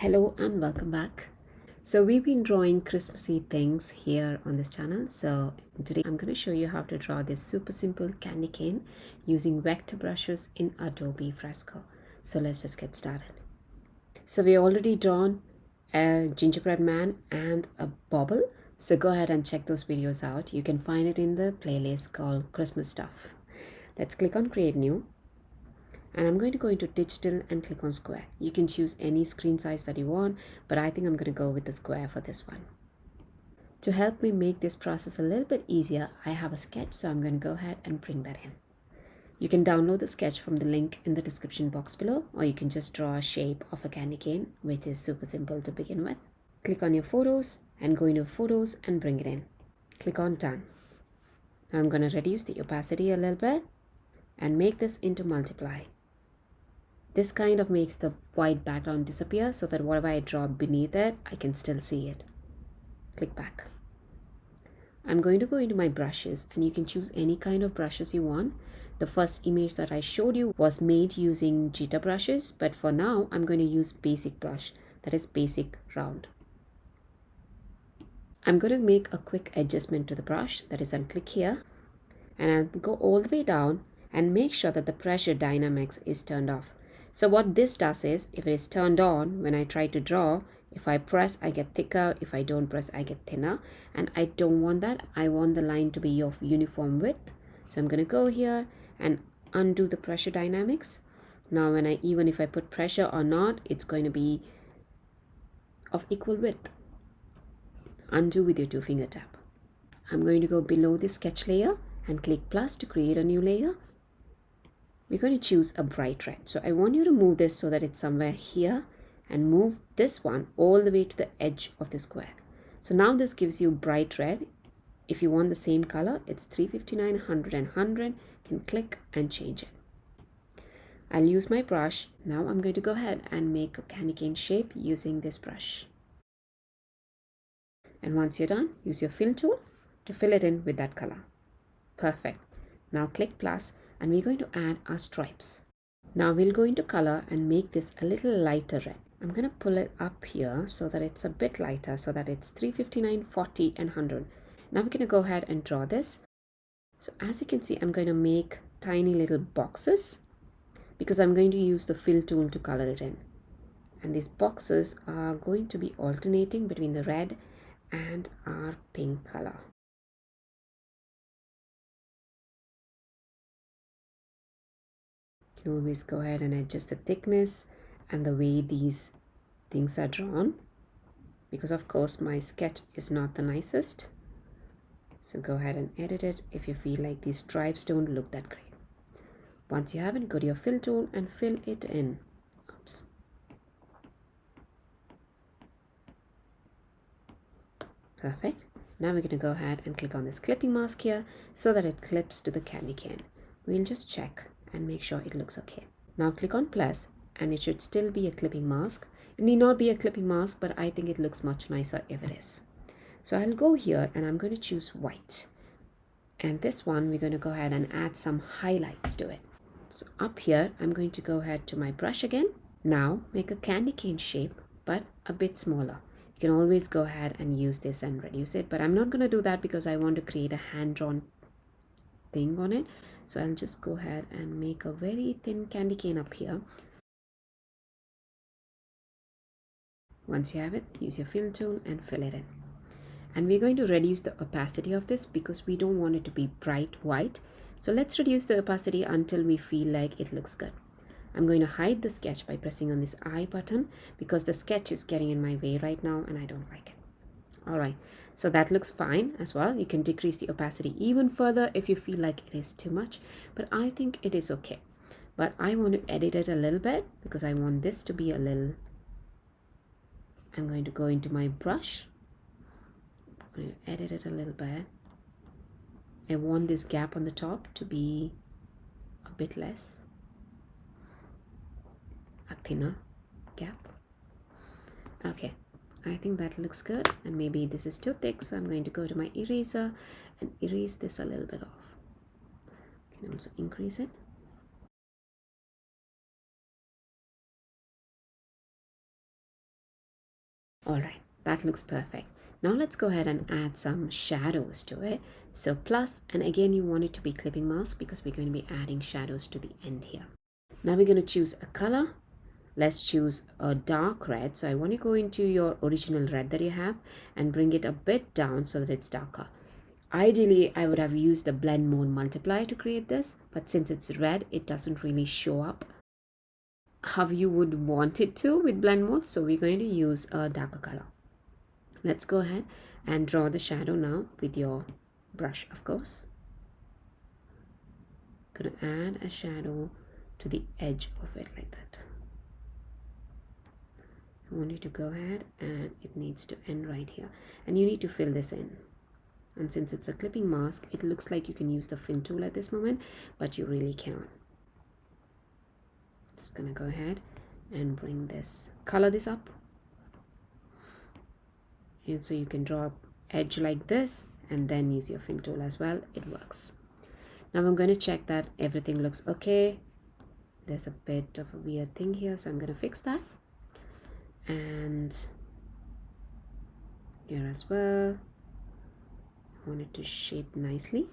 Hello and welcome back. So we've been drawing Christmassy things here on this channel. So today I'm going to show you how to draw this super simple candy cane using vector brushes in Adobe Fresco. So let's just get started. So we already drawn a gingerbread man and a bauble. So go ahead and check those videos out. You can find it in the playlist called Christmas Stuff. Let's click on Create New. And I'm going to go into digital and click on square. You can choose any screen size that you want, but I think I'm going to go with the square for this one. To help me make this process a little bit easier, I have a sketch, so I'm going to go ahead and bring that in. You can download the sketch from the link in the description box below, or you can just draw a shape of a candy cane, which is super simple to begin with. Click on your photos and go into photos and bring it in. Click on done. Now I'm going to reduce the opacity a little bit and make this into multiply. This kind of makes the white background disappear so that whatever I draw beneath it, I can still see it. Click back. I'm going to go into my brushes and you can choose any kind of brushes you want. The first image that I showed you was made using jitter brushes, but for now I'm going to use basic brush, that is basic round. I'm going to make a quick adjustment to the brush, that is I'll click here and I'll go all the way down and make sure that the pressure dynamics is turned off. So what this does is, if it is turned on, when I try to draw, if I press, I get thicker. If I don't press, I get thinner. And I don't want that. I want the line to be of uniform width. So I'm going to go here and undo the pressure dynamics. Now, even if I put pressure or not, it's going to be of equal width. Undo with your 2-finger tap. I'm going to go below the sketch layer and click plus to create a new layer. We're going to choose a bright red. So I want you to move this so that it's somewhere here and move this one all the way to the edge of the square. So now this gives you bright red. If you want the same color, it's 359, 100 and 100. You can click and change it. I'll use my brush. Now I'm going to go ahead and make a candy cane shape using this brush. And once you're done, use your fill tool to fill it in with that color. Perfect. Now click plus and we're going to add our stripes. Now we'll go into color and make this a little lighter red. I'm going to pull it up here so that it's a bit lighter, so that it's 359, 40 and 100. Now we're going to go ahead and draw this. So as you can see, I'm going to make tiny little boxes because I'm going to use the fill tool to color it in. And these boxes are going to be alternating between the red and our pink color. You can always go ahead and adjust the thickness and the way these things are drawn, because of course my sketch is not the nicest. So go ahead and edit it if you feel like these stripes don't look that great. Once you have it, go to your fill tool and fill it in. Oops. Perfect. Now we're going to go ahead and click on this clipping mask here so that it clips to the candy cane. We'll just check and make sure it looks okay. Now click on plus and it should still be a clipping mask. It need not be a clipping mask, but I think it looks much nicer if it is. So I'll go here and I'm going to choose white. And this one, we're going to go ahead and add some highlights to it. So up here, I'm going to go ahead to my brush again. Now make a candy cane shape, but a bit smaller. You can always go ahead and use this and reduce it, but I'm not going to do that because I want to create a hand-drawn thing on it. So I'll just go ahead and make a very thin candy cane up here. Once you have it, use your fill tool and fill it in. And we're going to reduce the opacity of this because we don't want it to be bright white. So let's reduce the opacity until we feel like it looks good. I'm going to hide the sketch by pressing on this I button because the sketch is getting in my way right now and I don't like it. All right, so that looks fine as well. You can decrease the opacity even further if you feel like it is too much, but I think it is okay. But I want to edit it a little bit because I want this to be a little. I'm going to go into my brush. I'm going to edit it a little bit. I want this gap on the top to be a bit less, a thinner gap. Okay, I think that looks good, and maybe this is too thick, so I'm going to go to my eraser and erase this a little bit off. You can also increase it. All right, that looks perfect. Now let's go ahead and add some shadows to it. So plus, and again you want it to be clipping mask because we're going to be adding shadows to the end here. Now we're going to choose a color. Let's choose a dark red. So I want to go into your original red that you have and bring it a bit down so that it's darker. Ideally, I would have used the blend mode multiplier to create this, but since it's red, it doesn't really show up how you would want it to with blend mode. So we're going to use a darker color. Let's go ahead and draw the shadow now with your brush, of course. Gonna add a shadow to the edge of it like that. I want you to go ahead and it needs to end right here, and you need to fill this in. And since it's a clipping mask, it looks like you can use the fill tool at this moment, but you really cannot. Just gonna go ahead and bring this, color this up, and so you can draw edge like this and then use your fill tool as well. It works. Now I'm going to check that everything looks okay. There's a bit of a weird thing here, so I'm going to fix that. And here as well, I want it to shape nicely.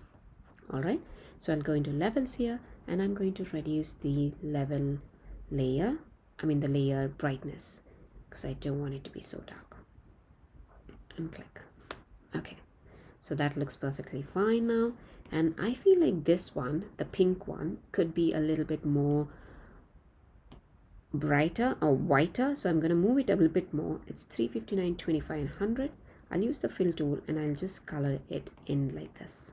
All right, so I'll go into levels here and I'm going to reduce the level layer, the layer brightness, because I don't want it to be so dark. And click. Okay, so that looks perfectly fine now. And I feel like this one, the pink one, could be a little bit more brighter or whiter. So I'm going to move it a little bit more. It's 359, 25 and 100. I'll use the fill tool and I'll just color it in like this.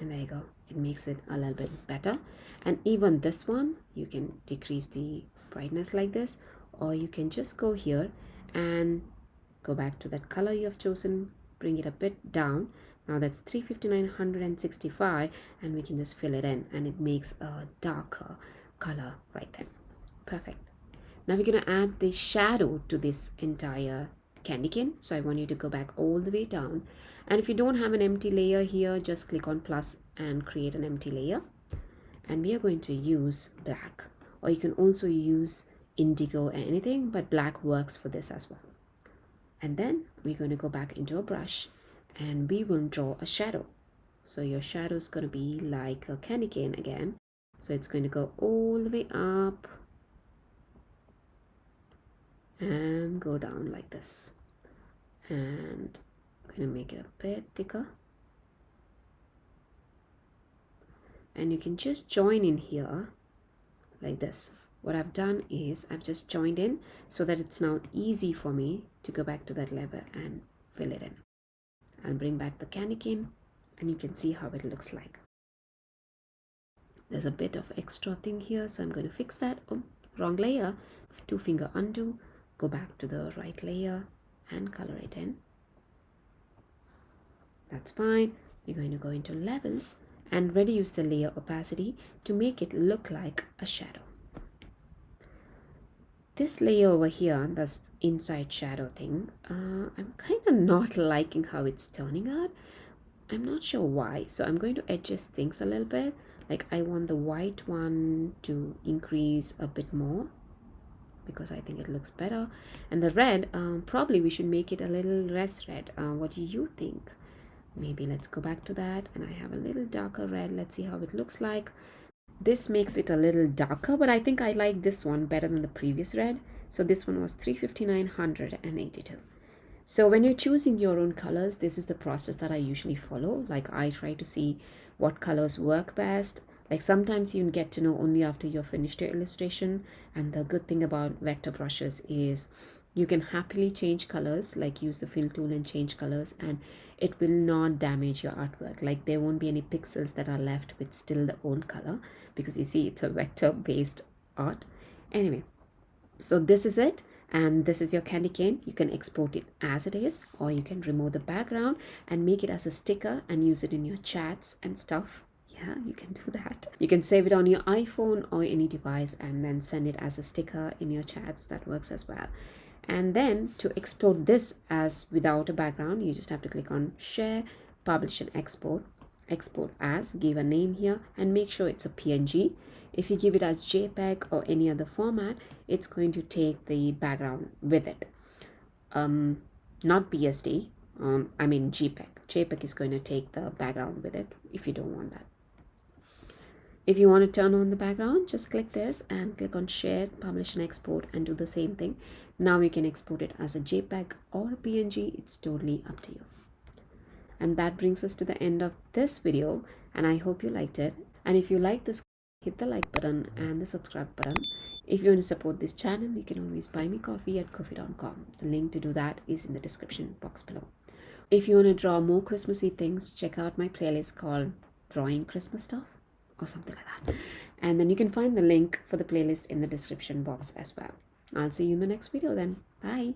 And there you go. It makes it a little bit better. And even this one, you can decrease the brightness like this, or you can just go here and go back to that color you have chosen, bring it a bit down. Now that's 359, 165, and we can just fill it in and it makes a darker color right there. Perfect. Now we're going to add the shadow to this entire candy cane. So I want you to go back all the way down, and if you don't have an empty layer here, just click on plus and create an empty layer. And we are going to use black, or you can also use indigo or anything, but black works for this as well. And then we're going to go back into a brush and we will draw a shadow. So your shadow is going to be like a candy cane again. So it's going to go all the way up and go down like this. And I'm going to make it a bit thicker. And you can just join in here like this. What I've done is I've just joined in so that it's now easy for me to go back to that lever and fill it in. I'll bring back the candy cane and you can see how it looks like. There's a bit of extra thing here, so I'm going to fix that. Oh, wrong layer. 2-finger undo, go back to the right layer and color it in. That's fine. We're going to go into levels and reduce the layer opacity to make it look like a shadow. This layer over here, that's inside shadow thing, I'm kind of not liking how it's turning out. I'm not sure why, so I'm going to adjust things a little bit. Like I want the white one to increase a bit more because I think it looks better. And the red, probably we should make it a little less red. What do you think? Maybe let's go back to that, and I have a little darker red. Let's see how it looks like. This makes it a little darker, but I think I like this one better than the previous red. So this one was 359, 182. So when you're choosing your own colors, this is the process that I usually follow. Like I try to see what colors work best. Like sometimes you get to know only after you've finished your illustration. And the good thing about vector brushes is you can happily change colors, like use the fill tool and change colors, and it will not damage your artwork. Like there won't be any pixels that are left with still the old color, because you see it's a vector based art. Anyway, so this is it, and this is your candy cane. You can export it as it is, or you can remove the background and make it as a sticker and use it in your chats and stuff. Yeah, you can do that. You can save it on your iPhone or any device and then send it as a sticker in your chats. That works as well. And then to export this as without a background, you just have to click on share, publish and export. export as, give a name here, and make sure it's a PNG. If you give it as JPEG or any other format, it's going to take the background with it. Not PSD, I mean JPEG. JPEG is going to take the background with it if you don't want that. If you want to turn on the background, just click this and click on share, publish and export, and do the same thing. Now you can export it as a JPEG or a PNG. It's totally up to you. And that brings us to the end of this video, and I hope you liked it. And if you like this, hit the like button and the subscribe button. If you want to support this channel, you can always buy me coffee at ko-fi.com. The link to do that is in the description box below. If you want to draw more Christmassy things, check out my playlist called Drawing Christmas Stuff or something like that. And then you can find the link for the playlist in the description box as well. I'll see you in the next video then. Bye.